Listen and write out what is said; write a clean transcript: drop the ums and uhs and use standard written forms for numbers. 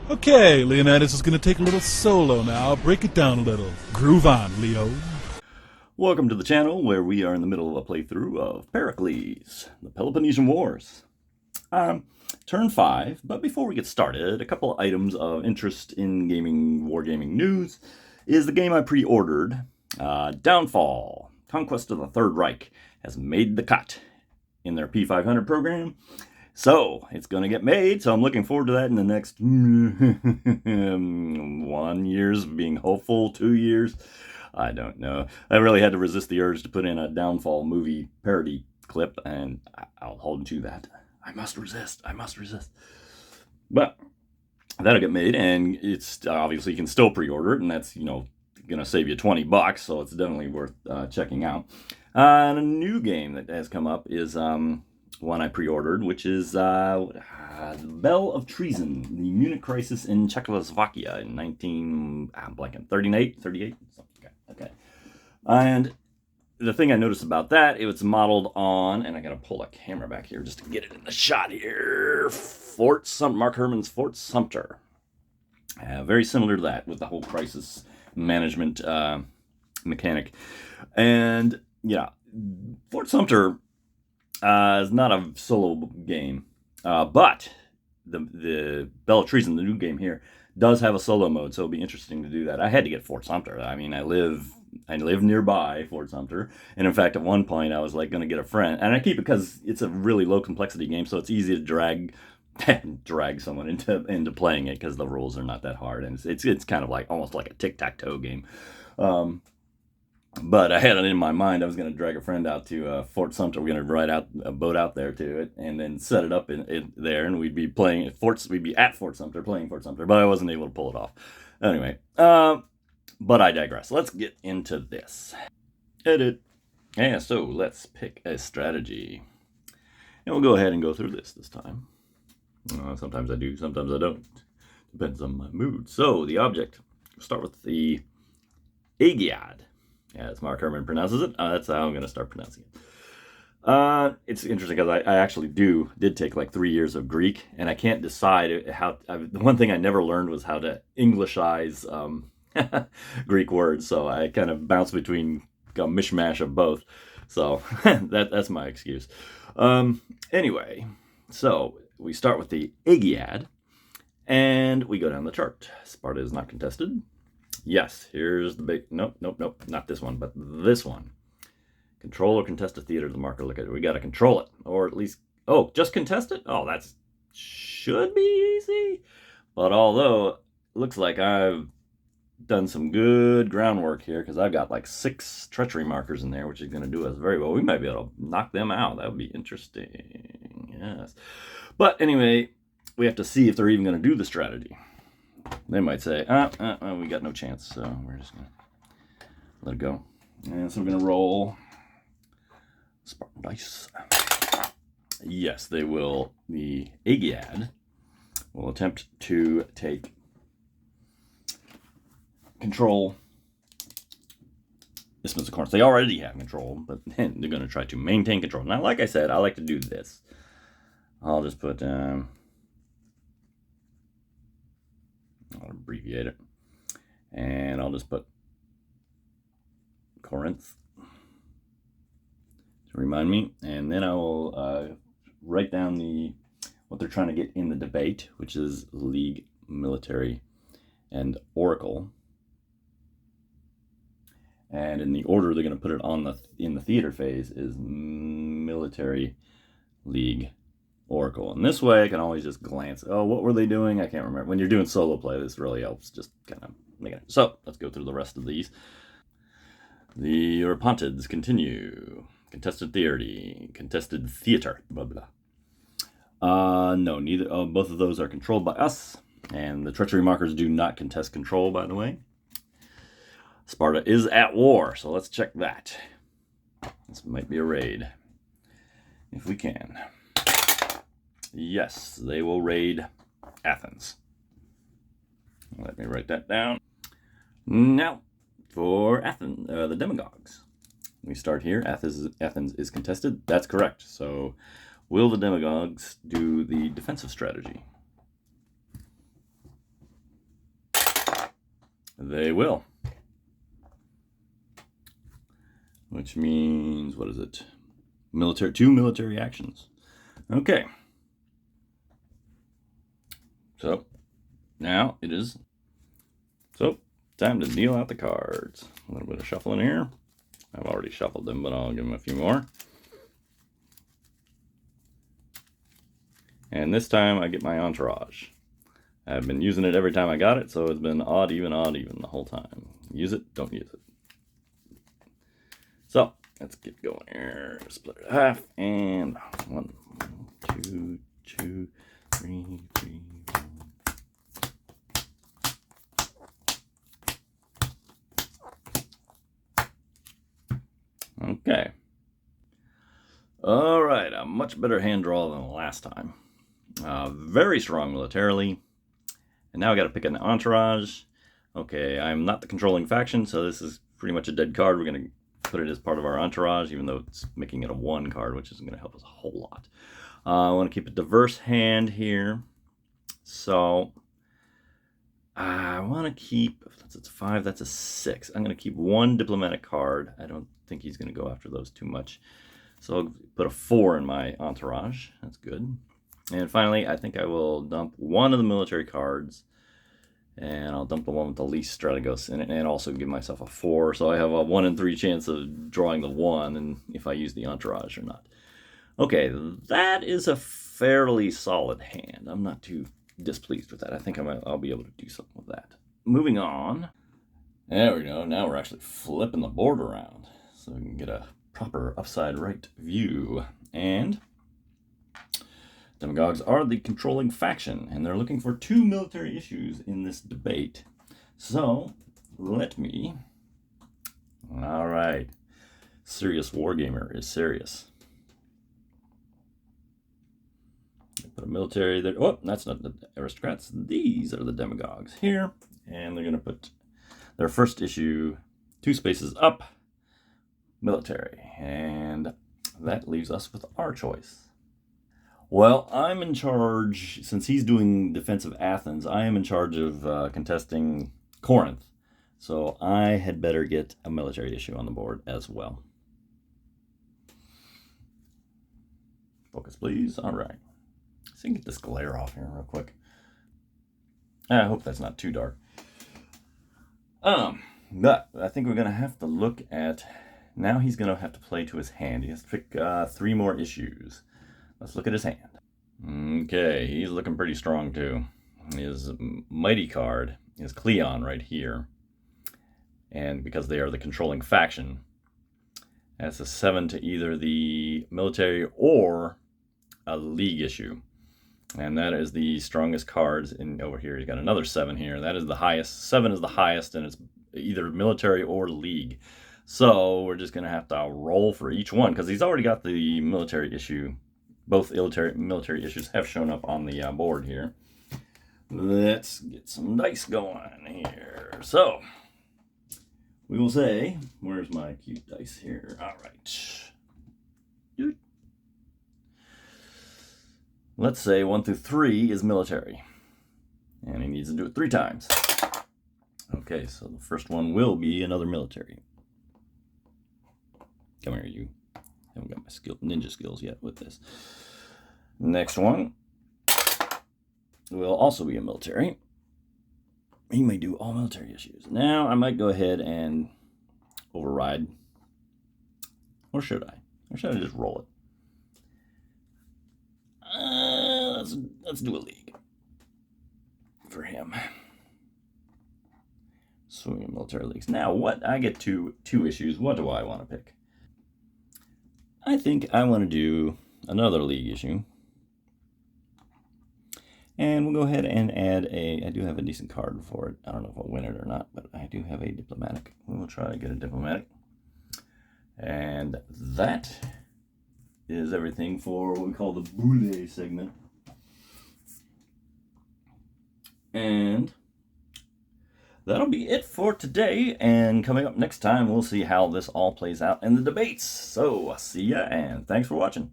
Okay, Leonidas is going to take a little solo now. Break it down a little. Groove on, Leo. Welcome to the channel where we are in the middle of a playthrough of Pericles, the Peloponnesian Wars. Turn 5, but before we get started, a couple items of interest in wargaming news is the game I pre-ordered, Downfall, Conquest of the Third Reich, has made the cut in their P500 program. So, it's going to get made, so I'm looking forward to that in the next 1 years, being hopeful, 2 years. I don't know. I really had to resist the urge to put in a Downfall movie parody clip, and I'll hold to that. I must resist. But that'll get made, and it's obviously you can still pre-order it, and that's, going to save you $20, so it's definitely worth checking out. And a new game that has come up is one I pre-ordered, which is Bell of Treason, the Munich Crisis in Czechoslovakia in 38, something. Okay. And the thing I noticed about that, it was modeled on, and I gotta pull a camera back here just to get it in the shot here, Mark Herman's Fort Sumter. Very similar to that with the whole crisis management mechanic. And yeah, Fort Sumter is not a solo game, but the Bell of Treason, the new game here, does have a solo mode, so it'll be interesting to do that. I had to get Fort Sumter. I mean, I live nearby Fort Sumter, and in fact, at one point, I was like going to get a friend, and I keep it because it's a really low complexity game, so it's easy to drag someone into playing it because the rules are not that hard, and it's kind of like almost like a tic-tac-toe game. But I had it in my mind I was going to drag a friend out to Fort Sumter. We're going to ride out a boat out there to it, and then set it up in there, and we'd be playing we'd be at Fort Sumter, playing Fort Sumter, but I wasn't able to pull it off. Anyway, but I digress. Let's get into this. Edit. Yeah, so let's pick a strategy, and we'll go ahead and go through this time. Sometimes I do, sometimes I don't. Depends on my mood. So the object. We'll start with the Aegiad. As Mark Herman pronounces it. That's how I'm going to start pronouncing it. It's interesting because I actually did take like 3 years of Greek, and I can't decide how. The one thing I never learned was how to Englishize Greek words, so I kind of bounce between a mishmash of both. So that's my excuse. Anyway, so we start with the Aegiad, and we go down the chart. Sparta is not contested. Yes, here's the big... Nope, not this one, but this one. Control or contest a theater, the marker. Look at it. We got to control it, or at least... Oh, just contest it? Oh, that should be easy. But although, it looks like I've done some good groundwork here, because I've got like 6 treachery markers in there, which is going to do us very well. We might be able to knock them out. That would be interesting. Yes. But anyway, we have to see if they're even going to do the strategy. They might say, we got no chance, so we're just going to let it go. And so we're going to roll Spartan dice. Yes, they will. The Aegiad will attempt to take control. Isthmus of Corinth. They already have control, but then they're going to try to maintain control. Now, like I said, I like to do this. I'll just put... I'll abbreviate it, and I'll just put Corinth to remind me, and then I will write down what they're trying to get in the debate, which is League, Military, and Oracle. And in the order they're going to put it in the theater phase is Military, League, Oracle. And this way I can always just glance. Oh, what were they doing? I can't remember. When you're doing solo play, this really helps just kind of making it. So let's go through the rest of these. The Europontids continue. Contested theater, blah blah. No, neither. Both of those are controlled by us, and the treachery markers do not contest control, by the way. Sparta is at war, so let's check that. This might be a raid, if we can. Yes, they will raid Athens. Let me write that down. Now, for Athens, the demagogues. We start here. Athens is contested. That's correct. So, will the demagogues do the defensive strategy? They will. Which means, what is it? Two military actions. Okay. So, now it is. So, time to deal out the cards. A little bit of shuffling here. I've already shuffled them, but I'll give them a few more. And this time I get my entourage. I've been using it every time I got it, so it's been odd, even the whole time. Use it, don't use it. So, let's get going here. Split it in half, and 1, 2, 2, 3, 3, 1. Okay. All right, a much better hand draw than the last time. Very strong militarily. And now I got to pick an entourage. Okay, I'm not the controlling faction, so this is pretty much a dead card. We're going to put it as part of our entourage, even though it's making it a 1 card, which isn't going to help us a whole lot. I want to keep a diverse hand here. So I want to keep, that's a 5, that's a 6. I'm going to keep 1 diplomatic card. I don't think he's going to go after those too much. So I'll put a 4 in my entourage. That's good. And finally, I think I will dump 1 of the military cards. And I'll dump the one with the least strategos in it, and also give myself a 4. So I have a 1 in 3 chance of drawing the 1, and if I use the entourage or not. Okay, that is a fairly solid hand. I'm not too displeased with that. I think I'll be able to do something with that. Moving on. There we go. Now we're actually flipping the board around, so we can get a proper upside right view. And demagogues are the controlling faction, and they're looking for 2 military issues in this debate. So, let me... Alright. Serious wargamer is serious. Put a military there. Oh, that's not the aristocrats. These are the demagogues here. And they're going to put their first issue 2 spaces up. Military. And that leaves us with our choice. Well, I'm in charge, since he's doing defense of Athens, I am in charge of contesting Corinth. So I had better get a military issue on the board as well. Focus, please. All right. So I can get this glare off here real quick. I hope that's not too dark. But I think we're going to have to look at... Now he's going to have to play to his hand. He has to pick 3 more issues. Let's look at his hand. Okay, he's looking pretty strong too. His mighty card is Cleon right here. And because they are the controlling faction, that's a 7 to either the military or a league issue. And that is the strongest cards in over here. He's got another 7 here. That is the highest. 7 is the highest, and it's either military or league. So we're just going to have to roll for each one, because he's already got the military issue. Both military issues have shown up on the board here. Let's get some dice going here. So, we will say, where's my cute dice here? All right. Let's say 1 through 3 is military. And he needs to do it 3 times. Okay, so the first one will be another military. Come here, you. Haven't got my ninja skills yet with this. Next one will also be a military. He may do all military issues. Now I might go ahead and override. Or should I? Or should I just roll it? Let's do a league for him. Swinging military leagues. Now I get two issues. What do I want to pick? I think I want to do another league issue. And we'll go ahead and add I do have a decent card for it. I don't know if I'll win it or not, but I do have a diplomatic. We'll try to get a diplomatic. And that is everything for what we call the Boule segment. And that'll be it for today, and coming up next time, we'll see how this all plays out in the debates. So, see ya, and thanks for watching.